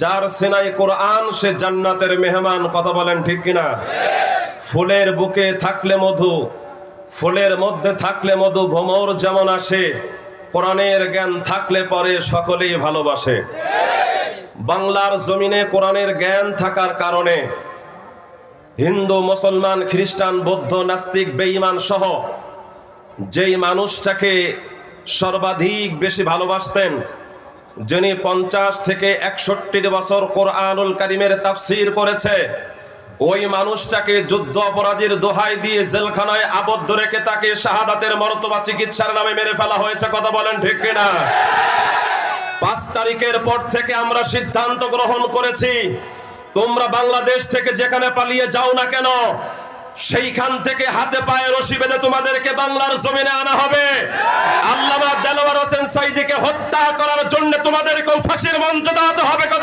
যার সিনাই কোরআন সে জান্নাতের মেহমান। কথা বলেন ঠিক কিনা? ফুলের বুকে থাকলে মধু, ফুলের মধ্যে থাকলে মধু, ভ্রমর যেমন আসে, কোরআনের জ্ঞান থাকলে পরে সকলেই ভালোবাসে। বাংলার জমিনে কোরআনের জ্ঞান থাকার কারণে হিন্দু, মুসলমান, খ্রিস্টান, বৌদ্ধ, নাস্তিক, বেঈমান সহ যেই মানুষটাকে সর্বাধিক বেশি ভালোবাসতেন, যিনি 50 থেকে 61 বছর কোরআনুল কারীমের তাফসীর করেছে, ওই মানুষটাকে যুদ্ধ অপরাধীর দোহাই দিয়ে জেলখানায় আবদ্ধ রেখে তাকে শাহাদাতের মর্তবা চিকিৎসার নামে মেরে ফেলা হয়েছে। কথা বলেন ঠিক কিনা? 5 তারিখের পর থেকে আমরা সিদ্ধান্ত গ্রহণ করেছি, তোমরা বাংলাদেশ থেকে যেখানে পালিয়ে যাও না কেন, সেইখান থেকে হাতে পায়ে রশি বেঁধে তোমাদেরকে বাংলার জমিনে আনা হবে। আল্লামা দেলোয়ার হোসেন সাঈদীকে হত্যা করার জন্য তোমাদেরকে ফাঁসির মঞ্চ দাঁড়াতে হবে।